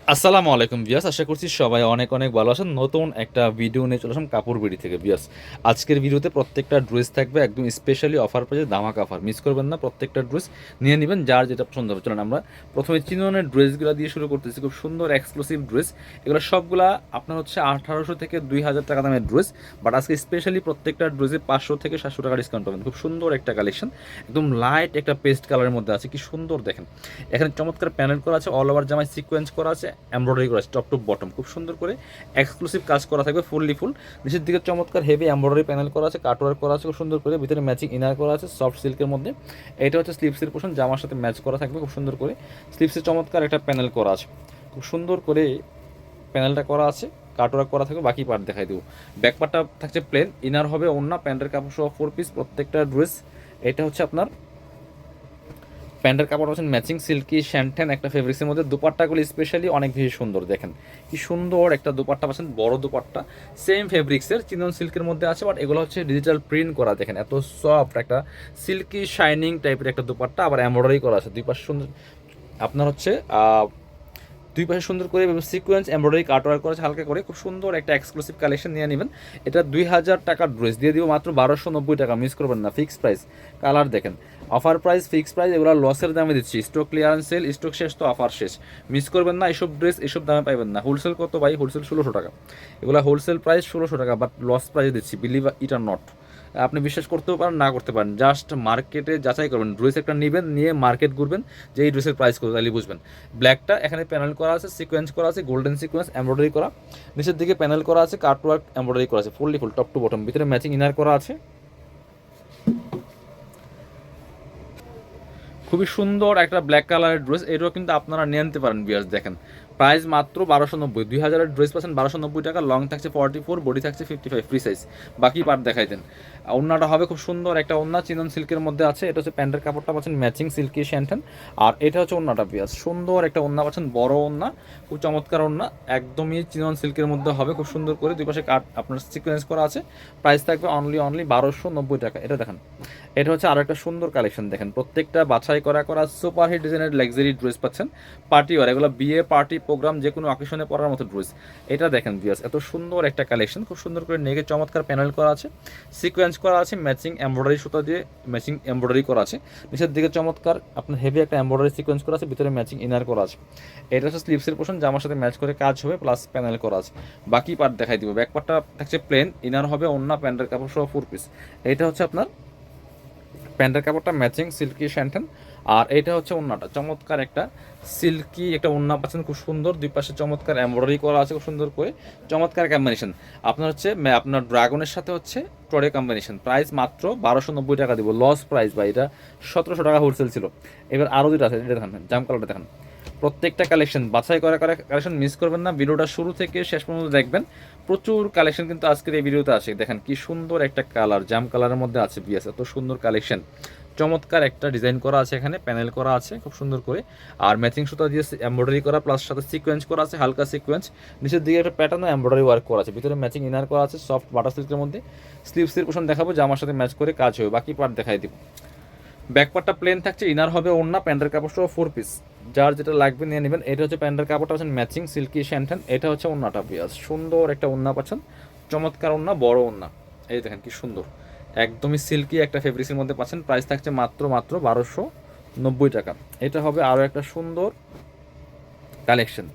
আসসালামু আলাইকুম বিয়াস, আশা করছি সবাই অনেক অনেক ভালো আছেন। নতুন একটা ভিডিও নিয়ে চলে আসলাম কাপড় বিড়ি থেকে বিয়াস। আজকের ভিডিওতে প্রত্যেকটা ড্রেস থাকবে একদম স্পেশালি অফার পেয়ে ধামাকা অফার, মিস করবেন না। প্রত্যেকটা ড্রেস নিয়ে নেবেন যার যেটা পছন্দ হবে। চলেন আমরা প্রথমে চিননের ড্রেসগুলো দিয়ে শুরু করতেছি। খুব সুন্দর এক্সক্লুসিভ ড্রেস, এগুলো সবগুলা আপনার হচ্ছে 1800 থেকে 2000 টাকা দামের ড্রেস। বাট আজকে স্পেশালি প্রত্যেকটা ড্রেসে 500 থেকে 700 টাকা ডিসকাউন্ট পাবেন। খুব সুন্দর একটা কালেকশন, একদম লাইট একটা পেস্ট কালারের মধ্যে আছে, কি সুন্দর দেখেন। এখানে চমৎকার প্যানেল করা আছে, অল ওভার জামায় সিকোয়েন্স করা আছে, এমব্রয়ডারি করা আছে টপ টু বটম, খুব সুন্দর করে এক্সক্লুসিভ কাজ করা থাকবে ফুললি ফুল। নিচের দিকে চমৎকার হেভি এমব্রয়ডারি প্যানেল করা আছে, কাটওয়ার্ক করা আছে খুব সুন্দর করে, ভিতরে ম্যাচিং ইনার করা আছে সফট সিল্কের মধ্যে। এটা হচ্ছে স্লিভসের পোর্শন, জামার সাথে ম্যাচ করা থাকবে খুব সুন্দর করে। স্লিভসে চমৎকার একটা প্যানেল করা আছে, খুব সুন্দর করে প্যানেলটা করা আছে, কাটওয়ার্ক করা থাকবে। বাকি পার্ট দেখাই দেবো। ব্যাক পার্টটা থাকছে প্লেন, ইনার হবে ওন্না, প্যান্টের কাপড় সহ 4 পিস প্রত্যেকটা ড্রেস। এটা হচ্ছে আপনার প্যান্টের কাপড় হচ্ছেন ম্যাচিং সিল্কি শ্যান্টেন একটা ফেব্রিক্সের মধ্যে। দুপাট্টাগুলো স্পেশালি অনেক বেশি সুন্দর, দেখেন কি সুন্দর একটা দুপাট্টা পাচ্ছেন, বড় দুপাট্টা সেম ফেব্রিক্সের চিনন সিল্কের মধ্যে আছে, বাট এগুলো হচ্ছে ডিজিটাল প্রিন্ট করা। দেখেন এত সফট একটা সিল্কি শাইনিং টাইপের একটা দুপাট্টা, আবার এমব্রয়ডারি করা আছে দুই পাশে সুন্দর। আপনার হচ্ছে দুই পাশে সুন্দর করে সিকোয়েন্স এমব্রয়ডারি কাটওয়ার্ক করেছে হালকা করে, খুব সুন্দর একটা এক্সক্লুসিভ কালেকশন নিয়ে নেবেন। এটা 2000 টাকার ড্রেস দিয়ে দিব মাত্র 1290 টাকা, মিস করবেন না। ফিক্স প্রাইস, কালার দেখেন, অফার প্রাইস, ফিক্স প্রাইস। এগুলো লসের দামে দিচ্ছি, স্টক ক্লিয়ারেন্স সেল, স্টক শেষ তো অফার শেষ, মিস করবেন না। এইসব ড্রেস এইসব দামে পাইবেন না। হোলসেল কত ভাই? হোলসেল 1600 টাকা, এগুলো হোলসেল প্রাইস 1600 টাকা, বাট লস প্রাইসে দিচ্ছি, বিলিভ ইট আর নট। আপনি বিশ্বাস করতেও পারেন না করতে পারেন, জাস্ট মার্কেটে যাচাই করবেন, ড্রেস একটা নেবেন, নিয়ে মার্কেট ঘুরবেন যে এই ড্রেসের প্রাইস কত, তাহলে বুঝবেন। ব্ল্যাকটা এখানে প্যানেল করা আছে, সিকোয়েন্স করা আছে, গোল্ডেন সিকোয়েন্স এমব্রয়ডারি করা, নিচের দিকে প্যানেল করা আছে, কাটওয়ার্ক এমব্রয়ডারি করা আছে fully full top to bottom, ভিতরে ম্যাচিং ইনার করা আছে। খুবই সুন্দর একটা ব্ল্যাক কালারের ড্রেস, এটাও কিন্তু আপনারা নিয়ে নিতে পারেন বিয়ার্স। দেখেন প্রাইস মাত্র 1290, 2000-এর ড্রেস পাচ্ছেন 1290 টাকা। লং থাকছে 44, বডি থাকছে 55 ফ্রি সাইজ। বাকি পার্ট দেখাই দেন। ওড়নাটা হবে খুব সুন্দর একটা ওড়না, চিনন সিল্কের মধ্যে আছে। এটা হচ্ছে প্যান্টের কাপড়টা পাচ্ছেন ম্যাচিং সিল্কি শ্যান্টেন, আর এটা হচ্ছে ওড়নাটা বিয়ার্স। সুন্দর একটা ওড়না পাচ্ছেন, বড় ওড়না, খুব চমৎকার ওড়না, একদমই চিনন সিল্কের মধ্যে হবে, খুব সুন্দর করে দুই পাশে কাট আপনার সিকোয়েন্স করা আছে। প্রাইস থাকবে অনলি 1290 টাকা। এটা দেখেন, এটা হচ্ছে আরও একটা সুন্দর কালেকশন। দেখেন প্রত্যেকটা বাছাই করা করা সুপার হিট ডিজাইনের লাক্সারি ড্রেস পাচ্ছেন, পার্টি ওয়ার, এগুলো বিয়ে পার্টি প্রোগ্রাম যে কোনো অকেশনে পরার মতো ড্রেস। এটা দেখেন ভিউয়ার্স, এত সুন্দর একটা কালেকশন, খুব সুন্দর করে নেগে চমৎকার প্যানেল করা আছে, সিকোয়েন্স করা আছে, ম্যাচিং এমব্রয়ডারি সুতা দিয়ে ম্যাচিং এমব্রয়ডারি করা আছে। নিচের দিকে চমৎকার আপনার হেভি একটা এমব্রয়ডারি সিকোয়েন্স করা আছে, ভিতরে ম্যাচিং ইনার করা আছে। এটা হচ্ছে স্লিভসের পোর্শন, জামার সাথে ম্যাচ করে কাজ হবে, প্লাস প্যানেল করা আছে। বাকি পার্ট দেখাই দিব। ব্যাক পার্টটা থাকছে প্লেন, ইনার হবে অন্য, প্যান্টের কাপড় সহ 4 পিস। এটা হচ্ছে আপনার প্যান্টের কাপড়টা ম্যাচিং সিল্কি শ্যান্টেন, আর এটা হচ্ছে ওড়নাটা, চমৎকার একটা সিল্কি একটা ওড়না পাচ্ছেন, খুব সুন্দর। দুই পাশে চমৎকার এমব্রয়ডারি করা আছে খুব সুন্দর করে, চমৎকার কম্বিনেশন। আপনার হচ্ছে আপনার ড্রাগনের সাথে হচ্ছে টরে কম্বিনেশন। প্রাইস মাত্র 1290 টাকা দিব, লস প্রাইস ভাই। এটা 1700 টাকা হোলসেল ছিল। এবার আরও দুটো আছে, এটা দেখান, জাম কালারটা দেখান। প্রত্যেকটা কালেকশন বাছাই করা করা কালেকশন, মিস করবেন না। ভিডিওটা শুরু থেকে শেষ পর্যন্ত দেখবেন, প্রচুর কালেকশন কিন্তু আজকের এই ভিডিওতে আছে। দেখেন কি সুন্দর একটা কালার, জাম কালারের মধ্যে আছে বিএস, এত সুন্দর কালেকশন। চমৎকার একটা ডিজাইন করা আছে, এখানে প্যানেল করা আছে খুব সুন্দর করে, আর ম্যাচিং সুতা দিয়ে এমব্রয়ডারি করা, প্লাস সাথে সিকোয়েন্স করা আছে, হালকা সিকোয়েন্স। নিচের দিকে একটা প্যাটার্ন এমব্রয়ডারি ওয়ার্ক করা আছে, ভিতরে ম্যাচিং ইনার করা আছে সফট বাটার সিল্কের মধ্যে। স্লিভসের পোর্শন দেখাবো, জামার সাথে ম্যাচ করে কাজ হবে। বাকি পার্ট দেখাই দিব। ব্যাক পার্টটা প্লেন থাকছে, ইনার হবে ওড়না, প্যান্টের কাপড় সহ 4 পিস। যার যেটা লাগবে নিয়ে নেবেন। এটা হচ্ছে প্যান্টের কাপড়টা পাচ্ছেন ম্যাচিং সিল্কি শ্যান্টেন, এটা হচ্ছে ওড়নাটা পিয়াজ, সুন্দর একটা ওড়না পাচ্ছেন, চমৎকার ওড়না, বড় ওড়না। এই দেখেন কি সুন্দর, একদমই সিল্কি একটা ফেব্রিক্সের মধ্যে পাচ্ছেন। প্রাইস থাকছে মাত্র 1290 টাকা। এটা হবে আরও একটা সুন্দর কালেকশন,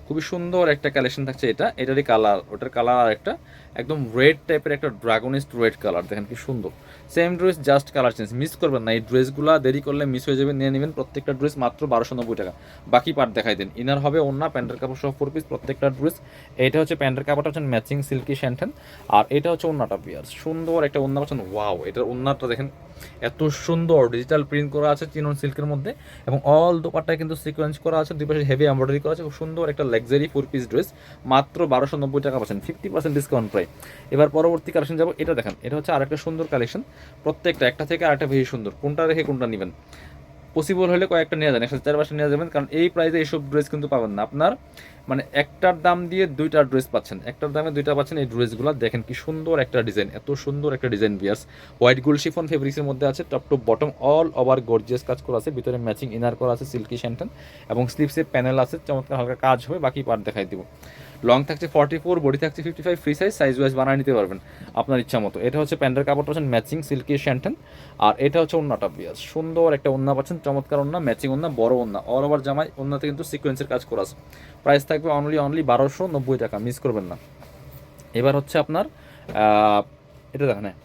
খুবই সুন্দর একটা কালেকশন থাকছে। এটারই কালার, ওটার কালার আর একটা একদম রেড টাইপের একটা ড্রাগনিস্ট রেড কালার, দেখেন কি সুন্দর। Same dress, just colour change, miss করবেন না। এই ড্রেসগুলো দেরি করলে মিস হয়ে যাবে, নিয়ে নেবেন। প্রত্যেকটা ড্রেস মাত্র 1290 টাকা। বাকি পার্ট দেখাই দেন। ইনার হবে ওড়না, প্যান্টের কাপড় সহ 4 পিস প্রত্যেকটা ড্রেস। এটা হচ্ছে প্যান্টের কাপড়টা হচ্ছে ম্যাচিং সিল্কি শ্যান্টেন, আর এটা হচ্ছে ওড়নাটা পিয়ার, সুন্দর একটা ওড়না পাচ্ছেন। ওয়াও, এটার ওড়নাটা দেখেন এত সুন্দর, ডিজিটাল প্রিন্ট করা আছে চিনন সিল্কের মধ্যে, এবং অল দোপাট্টায় কিন্তু সিকোয়েন্স করা আছে, দুই পাশে হেভি এমব্রয়ডারি করা আছে, খুব সুন্দর একটা লাক্সারি 4 পিস ড্রেস। মাত্র 1290 টাকা পাচ্ছেন, 50% ডিসকাউন্ট প্রায়। এবার পরবর্তী কালেকশন যাবো। এটা দেখেন, এটা হচ্ছে আরেকটা সুন্দর কালেকশন। প্রত্যেকটা একটা থেকে আরেকটা বেশি সুন্দর, কোনটা রেখে কোনটা নেবেন। পসিবল হলে কয়েকটা নিয়ে যান, 104-5টা নিয়ে যাবেন, কারণ এই প্রাইসে এইসব ড্রেস কিন্তু পাবেন না আপনার। মানে একটার দাম দিয়ে দুইটা ড্রেস পাচ্ছেন, একটার দামে দুইটা পাচ্ছেন। এই ড্রেসগুলো দেখেন কি সুন্দর একটা ডিজাইন, এত সুন্দর একটা ডিজাইন বিয়ার্স। হোয়াইট গোল্ড শিফন ফেব্রিক্সের মধ্যে আছে, top to bottom all over gorgeous কাজ করা আছে, ভিতরে ম্যাচিং ইনার করা আছে সিল্কি শ্যান্টন, এবং স্লিভসে প্যানেল আছে, চমৎকার হালকা কাজ হবে। বাকি পার্ট দেখাই দিব। লং থাকছে 44, বডি থাকছে 55, ফ্রি সাইজ ওয়াইজ বানিয়ে নিতে পারবেন আপনার ইচ্ছা মতো। এটা হচ্ছে প্যান্টের কাপড়টা পাচ্ছেন ম্যাচিং সিল্কি শ্যান্টন, আর এটা হচ্ছে ওন্নাটা বিয়াস, সুন্দর একটা ওন্না পাচ্ছেন, চমৎকার ওন্না, ম্যাচিং ওন্না, বড় ওন্না, অল ওভার জামাই ওন্নাতে কিন্তু সিকোয়েন্সের কাজ করা আছে। প্রাইস থাকবে অনলি 1290 টাকা, মিস করবেন না। এবার হচ্ছে আপনার এটা দেখেন, হ্যাঁ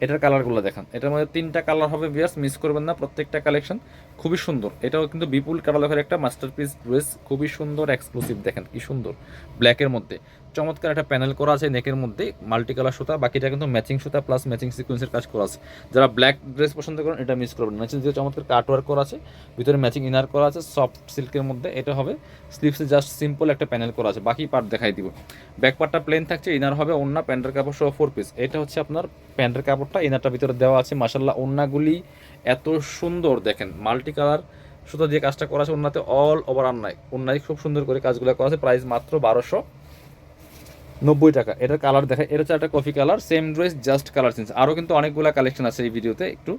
এটার কালারগুলো দেখান, এটার মধ্যে 3টা কালার হবে বিয়ার্স, মিস করবেন না। প্রত্যেকটা কালেকশন খুবই সুন্দর। এটাও কিন্তু বিপুল কাটালকের একটা মাস্টারপিস ড্রেস, খুবই সুন্দর এক্সক্লুসিভ, দেখেন কি সুন্দর ব্ল্যাকের মধ্যে চমৎকার একটা প্যানেল করা আছে নেকের মধ্যে, মাল্টি কালার সুতা, বাকিটা কিন্তু ম্যাচিং সুতা প্লাস ম্যাচিং সিকোয়েন্সের কাজ করা আছে। যারা ব্ল্যাক ড্রেস পছন্দ করেন এটা মিস করবেন না। যে চমৎকার কাটওয়ার্ক করা আছে, ভিতরে ম্যাচিং ইনার করা আছে সফট সিল্কের মধ্যে, এটা হবে স্লিভসে জাস্ট সিম্পল একটা প্যানেল করা আছে। বাকি পার্ট দেখাই দিব। ব্যাক পার্টটা প্লেন থাকছে, ইনার হবে ওন্না, প্যান্টের কাপড় সহ 4 পিস। এটা হচ্ছে আপনার প্যান্টের কাপড়টা, ইনারটা ভিতরে দেওয়া আছে। মাশাআল্লাহ ওন্নাগুলি এত সুন্দর, দেখেন মাল্টি কালার সুতো দিয়ে কাজটা করা আছে, ওন্নাতে অল ওভার ওন্নায় খুব সুন্দর করে কাজগুলো করা আছে। প্রাইস মাত্র 1290 টাকা। এটার কালার দেখে, এটা হচ্ছে একটা coffee colour, same dress just colour change. আরও কিন্তু অনেকগুলো কালেকশন আছে এই ভিডিওতে, একটু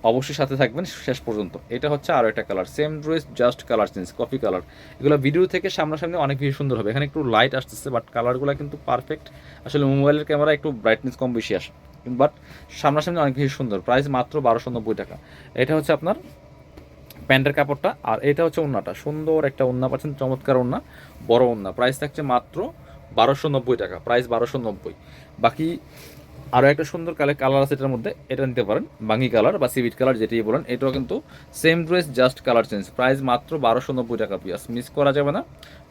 অবশ্যই সাথে থাকবেন শেষ পর্যন্ত। এটা হচ্ছে আরও একটা colour, same dress just colour change, coffee colour. এগুলো ভিডিও থেকে সামনাসামনি অনেক বেশি সুন্দর হবে, এখানে একটু লাইট আসতেছে, বাট কালারগুলো কিন্তু পারফেক্ট। আসলে মোবাইলের ক্যামেরা একটু ব্রাইটনেস কম বেশি আসে, বাট সামনাসামনি অনেক বেশি সুন্দর। প্রাইস মাত্র 1290 টাকা। এটা হচ্ছে আপনার প্যান্টের কাপড়টা, আর এটা হচ্ছে ওন্নাটা, সুন্দর একটা ওন্না পাচ্ছেন, চমৎকার ওন্না, বড় ওন্না। প্রাইস থাকছে মাত্র 1290 টাকা, প্রাইস 1290। বাকি আরও একটা সুন্দর কালার আছে এটার মধ্যে, এটা নিতে পারেন, বাঙ্গি কালার বা সিভিট কালার যেটাই বলেন। এটাও কিন্তু same dress just colour change, price মাত্র 1290 টাকা পিয়াস, মিস করা যাবে না।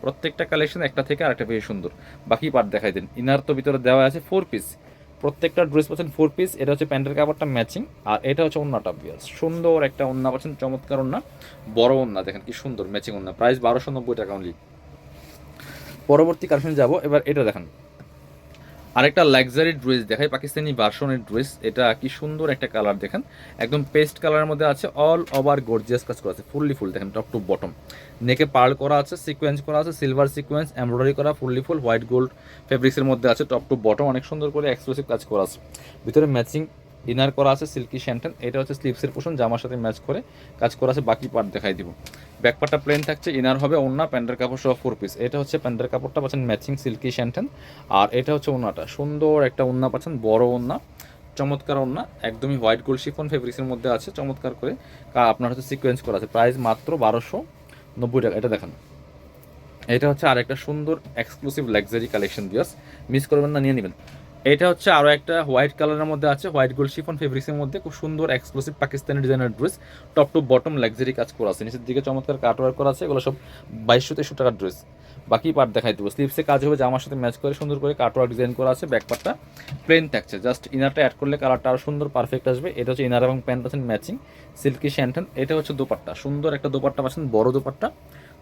প্রত্যেকটা কালেকশন একটা থেকে আরেকটা বেশি সুন্দর। বাকি পার্ট দেখাই দিন। ইনার তো ভিতরে দেওয়া আছে 4 পিস, প্রত্যেকটা ড্রেস পাচ্ছেন 4 পিস। এটা হচ্ছে প্যান্টের কাপড়টা ম্যাচিং, আর এটা হচ্ছে ওন্নাটা পিয়াস, সুন্দর একটা ওন্না পাচ্ছেন, চমৎকার ওন্না, বড় ওন্না, দেখেন কি সুন্দর ম্যাচিং ওন্না। প্রাইস 1290 টাকা অনলি। পরবর্তী কালেকশন যাব। এবার এটা দেখেন, আরেকটা লাক্সারি ড্রেস দেখাই, পাকিস্তানি ভার্সনের ড্রেস। এটা কি সুন্দর একটা কালার, দেখেন একদম পেস্ট কালারের মধ্যে আছে, অল ওভার গর্জিয়াস কাজ করা আছে, ফুললি ফুল, দেখেন টপ টু বটম, নেকে পার্ল করা আছে, সিকোয়েন্স করা আছে, সিলভার সিকোয়েন্স এমব্রয়ডারি করা, ফুললি ফুল হোয়াইট গোল্ড ফেব্রিক্সের মধ্যে আছে, টপ টু বটম অনেক সুন্দর করে এক্সক্লুসিভ কাজ করা আছে। ভিতরে ম্যাচিং ইনার করা আছে সিল্কি শ্যান্টন, এটা হচ্ছে স্লিভসের পোর্শন, জামার সাথে ম্যাচ করে কাজ করা আছে। বাকি পার্ট দেখাই দিব। ব্যাক পার্টটা প্লেন থাকছে, ইনার হবে ওন্না, প্যান্টের কাপড় সহ 4 পিস। এটা হচ্ছে প্যান্টের কাপড়টা পাচ্ছেন ম্যাচিং সিল্কি শ্যান্টন, আর এটা হচ্ছে ওন্নাটা, সুন্দর একটা ওন্না পাচ্ছেন, বড় ওন্না, চমৎকার ওন্না, একদমই হোয়াইট গোল্ড শিফন ফেব্রিক্সের মধ্যে আছে, চমৎকার করে আপনার হচ্ছে সিকোয়েন্স করা আছে। প্রাইস মাত্র 1290 টাকা। এটা দেখেন, এটা হচ্ছে আর একটা সুন্দর exclusive luxury collection diyas, miss করবেন না, নিয়ে নেবেন। এটা হচ্ছে আরও একটা হোয়াইট কালারের মধ্যে আছে, হোয়াইট গোল্ড শিফন ফেব্রিক্সের মধ্যে খুব সুন্দর exclusive Pakistani designer dress, top to bottom luxury কাজ করা আছে, নিচের দিকে চমৎকার কাটওয়ার্ক করা আছে। এগুলো সব 2200-2300 টাকার ড্রেস। বাকি পার্ট দেখাই দেবো। স্লিভসে কাজ হবে, জামার সাথে ম্যাচ করে সুন্দর করে কাটওয়ার্ক ডিজাইন করা আছে। ব্যাক পার্টটা প্লেন থাকছে, জাস্ট ইনারটা অ্যাড করলে কালারটা আরও সুন্দর পারফেক্ট আসবে। এটা হচ্ছে ইনার এবং প্যান্ট পাচ্ছেন ম্যাচিং সিল্কি শ্যান্টন। এটা হচ্ছে দোপাট্টা, সুন্দর একটা দোপাট্টা পাচ্ছেন, বড় দোপাট্টা,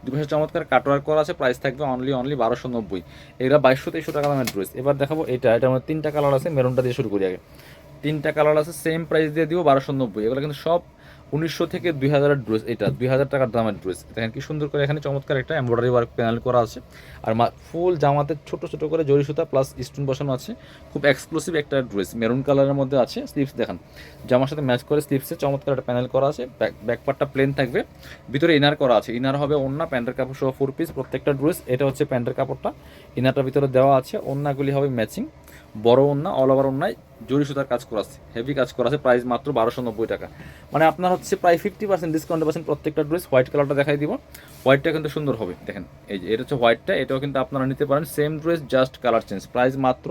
দুপাশে চমৎকার কাটওয়ার্ক করা আছে। প্রাইস থাকবে অনলি 1290। এগুলো 2200-2300 টাকা দামের ড্রেস। এবার দেখাবো এটার মধ্যে 3টা কালার আছে, মেরুনটা দিয়ে শুরু করি আগে। 3টা কালার আছে, সেম প্রাইস দিয়ে দিব 1290। এগুলো কিন্তু সব 1900 থেকে 2000 ড্রেস, এটা 2000 টাকার দামের ড্রেস। দেখেন কি সুন্দর করে এখানে চমৎকার একটা এমব্রয়ডারি ওয়ার্ক প্যানেল করা আছে, আর ফুল জামাতে ছোট ছোট করে জরি সুতা প্লাস স্টোন বসানো আছে। খুব এক্সক্লুসিভ একটা ড্রেস, মেরুন কালারের মধ্যে আছে। স্লিভস দেখেন, জামার সাথে ম্যাচ করে স্লিভসে চমৎকার একটা প্যানেল করা আছে। ব্যাক পার্টটা প্লেন থাকবে, ভিতরে ইনার করা আছে, ইনার হবে ওন্না, প্যান্টের কাপড় সহ 4 পিস প্রত্যেকটা ড্রেস। এটা হচ্ছে প্যান্টের কাপড়টা, ইনারটার ভিতরে দেওয়া আছে, ওন্নাগুলি হবে ম্যাচিং, বড় ওন্না, অল ওভার ওন্নায় জরি সুতার কাজ করা আছে, হেভি কাজ করা আছে। প্রাইস মাত্র 1290 টাকা। মানে আপনার হচ্ছে প্রায় 50% ডিসকাউন্টে পাচ্ছেন প্রত্যেকটা ড্রেস। হোয়াইট কালারটা দেখাই দিব, হোয়াইটটা কিন্তু সুন্দর হবে, দেখেন এই যে এটা হচ্ছে হোয়াইটটা, এটাও কিন্তু আপনারা নিতে পারেন, same dress just colour change. Price মাত্র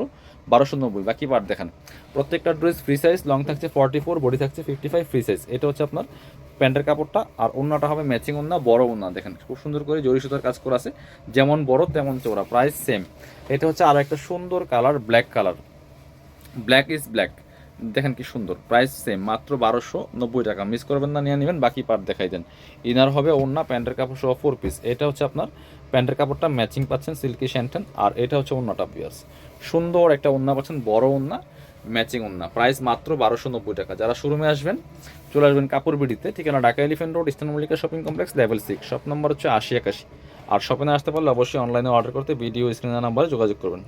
1290। বাকি পার্ট দেখেন, প্রত্যেকটা ড্রেস ফ্রি সাইজ, লং থাকছে 44, বডি থাকছে 55, ফ্রি সাইজ। এটা হচ্ছে আপনার প্যান্টের কাপড়টা, আর ওন্নাটা হবে ম্যাচিং ওন্না, বড় ওন্না, দেখেন খুব সুন্দর করে জরি সুতার কাজ করা আছে, যেমন বড় তেমন চওড়া। Price same. এটা হচ্ছে আর একটা সুন্দর colour, black colour, black is black, দেখেন কি সুন্দর। প্রাইস সেম, মাত্র 1290 টাকা, মিস করবেন না, নিয়ে নেবেন। বাকি পার্ট দেখাই দেন। ইনার হবে ওন্না, প্যান্টের কাপড় সহ 4 পিস। এটা হচ্ছে আপনার প্যান্টের কাপড়টা ম্যাচিং পাচ্ছেন সিল্কি শ্যান্টন, আর এটা হচ্ছে ওন্নাটা পিয়ার্স, সুন্দর একটা ওন্না পাচ্ছেন, বড় ওন্না, ম্যাচিং ওন্না, প্রাইস মাত্র 1290 টাকা। যারা শোরুমে আসবেন চলে আসবেন কাপড় বিডিতে, ঠিকানা Dhaka elephant road, eastern Mallika shopping complex, level 6, shop number হচ্ছে 80 81। আর শপে না আসতে পারলে অবশ্যই অনলাইনে অর্ডার করতে ভিডিও স্ক্রিনের নাম্বারে যোগাযোগ করবেন।